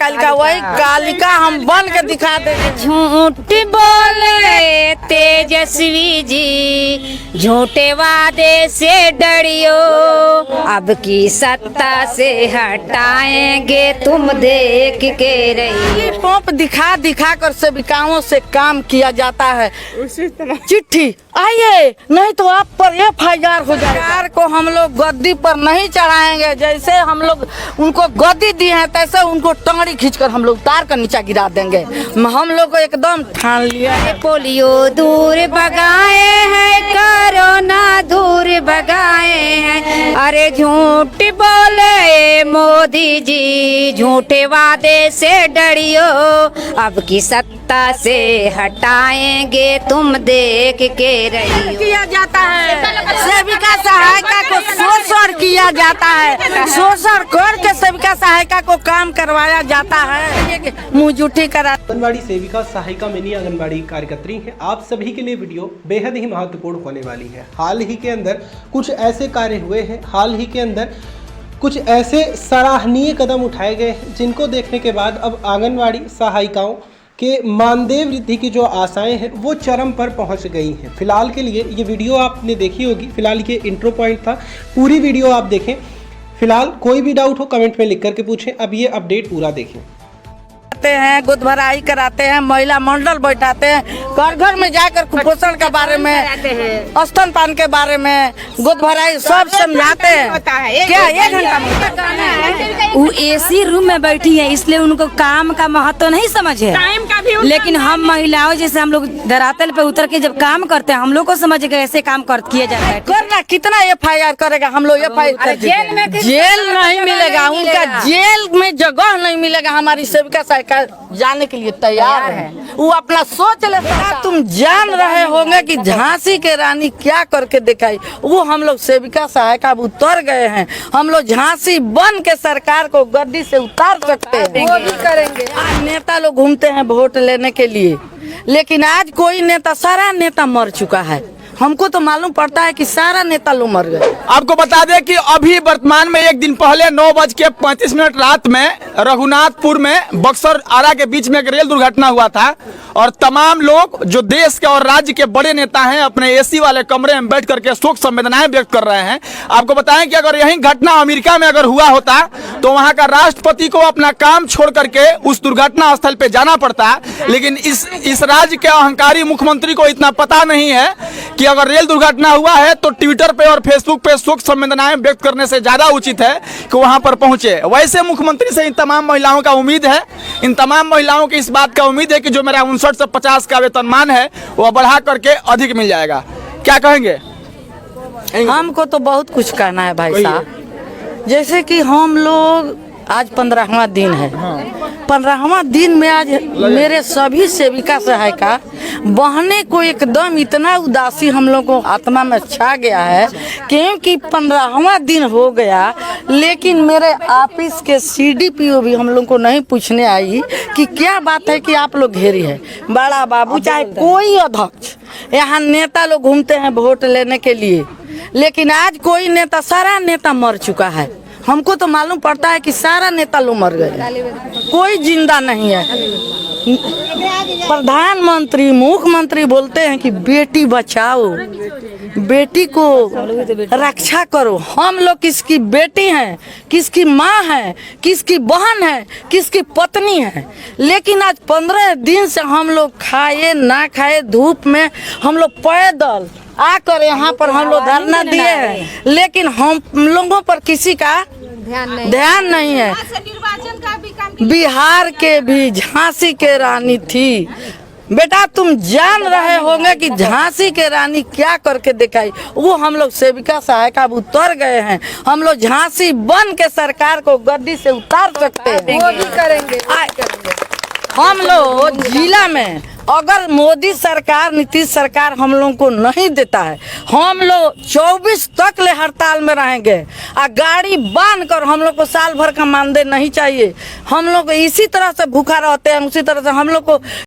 कालिका, वही कालिका हम बन के दिखा देंगे। झूठ बोले तेजस्वी जी, झूठे वादे से डरियो, अब की सत्ता से हटाएंगे तुम देख के रहिए। पंप दिखा दिखा कर सेविकाओं से काम किया जाता है। उसी तरह चिट्ठी आइए, नहीं तो आप पर FIR हो जाएगा। सरकार को हम लोग गद्दी पर नहीं चढ़ाएंगे। जैसे हम लोग उनको गद्दी दी है, तैसे उनको टंगड़ी खींचकर हम लोग उतार कर नीचे गिरा देंगे। हम लोग को एकदम ठान लिया है। पोलियो दूर भगाए हैं, कोरोना दूर भगाए हैं। अरे झूठ बोले मोदी जी, झूठे वादे से डरियो, अब की सत्ता से हटाएंगे तुम देख के रहियो। किया जाता है, सेविका सहायिका को शोषण किया जाता है, शोषण करके सेविका सहायिका को काम करवाया जाता है। मुँह जूठी करा। आंगनबाड़ी सेविका सहायिका मिनी आंगनबाड़ी कार्यकर्त्री हैं। आप सभी के लिए वीडियो बेहद ही महत्वपूर्ण होने वाली है। हाल ही के अंदर कुछ ऐसे कार्य हुए हैं, हाल ही के अंदर कुछ ऐसे सराहनीय कदम उठाए गए हैं, जिनको देखने के बाद अब आंगनबाड़ी सहायिकाओं के मानदेय वृद्धि की जो आशाएं हैं वो चरम पर पहुंच गई हैं। फिलहाल के लिए ये वीडियो आपने देखी होगी, फिलहाल ये इंट्रो पॉइंट था, पूरी वीडियो आप देखें। फिलहाल कोई भी डाउट हो कमेंट में लिख करके पूछें। अब ये अपडेट पूरा देखें। हैं, गोद भराई कराते हैं, महिला मंडल बैठाते हैं, घर घर में जाकर कुपोषण के बारे में, स्तनपान के बारे में, गोद भराई सब समझाते हैं। क्या 1 घंटा में? वो AC रूम में बैठी है, इसलिए उनको काम का महत्व नहीं समझ है। टाइम का भी लेकिन हम महिलाओं जैसे हम लोग धरातल पे उतर के जब काम करते हैं, हम लोग को समझ के ऐसे काम किया जाता है। करना कितना FIR करेगा? हम लोग FIR जेल नहीं मिलेगा, उनका जेल में जगह नहीं मिलेगा। हमारी सेविका सहायिका जाने के लिए तैयार है, वो अपना सोच लेता। तुम जान रहे होंगे कि झांसी के रानी क्या करके दिखाई। वो हम लोग सेविका सहायिका उतर गए हैं। हम लोग झांसी बन के सरकार को गद्दी से उतार सकते हैं, वो भी करेंगे। आज नेता लोग घूमते हैं वोट लेने के लिए, लेकिन आज कोई नेता, सारा नेता मर चुका है। हमको तो मालूम पड़ता है कि सारा नेता लोग मर गए। आपको बता दें कि अभी वर्तमान में एक दिन पहले 9:35 रात में रघुनाथपुर में बक्सर आरा के बीच में एक रेल दुर्घटना हुआ था, और तमाम लोग जो देश के और राज्य के बड़े नेता हैं अपने AC वाले कमरे में बैठ करके शोक संवेदनाएं व्यक्त कर रहे हैं। आपको बताएं कि अगर यही घटना अमेरिका में अगर हुआ होता तो वहां का राष्ट्रपति को अपना काम छोड़ करके उस दुर्घटना स्थल पे जाना पड़ता, लेकिन इस राज्य के अहंकारी मुख्यमंत्री को इतना पता नहीं है कि अगर रेल दुर्घटना हुआ है तो ट्विटर पे और फेसबुक पे शोक संवेदनाएं व्यक्त करने से ज्यादा उचित है कि वहां पर पहुंचे। वैसे मुख्यमंत्री से इन तमाम महिलाओं का उम्मीद है, इन तमाम महिलाओं की इस बात का उम्मीद है कि जो मेरा 59 से 50 का वेतनमान है वह बढ़ा करके अधिक मिल जाएगा। क्या कहेंगे? हमको तो बहुत कुछ कहना है भाई साहब। जैसे कि हम लोग आज 15वां दिन है, 15वां दिन में आज मेरे सभी सेविका सहायिका बहने को एकदम इतना उदासी हम लोग को आत्मा में छा गया है, क्योंकि 15वां दिन हो गया, लेकिन मेरे ऑफिस के CDPO भी हम लोग को नहीं पूछने आई कि क्या बात है कि आप लोग घेरी है। बड़ा बाबू चाहे कोई अध्यक्ष, यहाँ नेता लोग घूमते हैं वोट लेने के लिए, लेकिन आज कोई नेता, सारा नेता मर चुका है। हमको तो मालूम पड़ता है कि सारा नेता लोग मर गए, कोई जिंदा नहीं है। प्रधानमंत्री, मुख्यमंत्री बोलते हैं कि बेटी बचाओ, बेटी को रक्षा करो। हम लोग किसकी बेटी हैं, किसकी माँ है, किसकी बहन है, किसकी पत्नी है, लेकिन आज 15 दिन से हम लोग खाए ना खाए धूप में हम लोग पैदल आकर यहाँ पर हम लोग धरना दिए हैं, लेकिन हम लोगों पर किसी का ध्यान नहीं है। बिहार के भी झांसी के रानी थी। बेटा तुम जान रहे होंगे कि झांसी के रानी क्या करके दिखाई। वो हम लोग सेविका सहायिका उतर गए हैं। हम लोग झांसी बन के सरकार को गद्दी से उतार सकते हैं, वो भी करेंगे। हम लोग जिला में अगर मोदी सरकार, नीतीश सरकार हम लोग को नहीं देता है, हम लोग 24 तक ले हड़ताल में रहेंगे। और गाड़ी बांध कर हम लोग को साल भर का मानदेय नहीं चाहिए। हम लोग इसी तरह से भूखा रहते हैं, उसी तरह से हम लोग को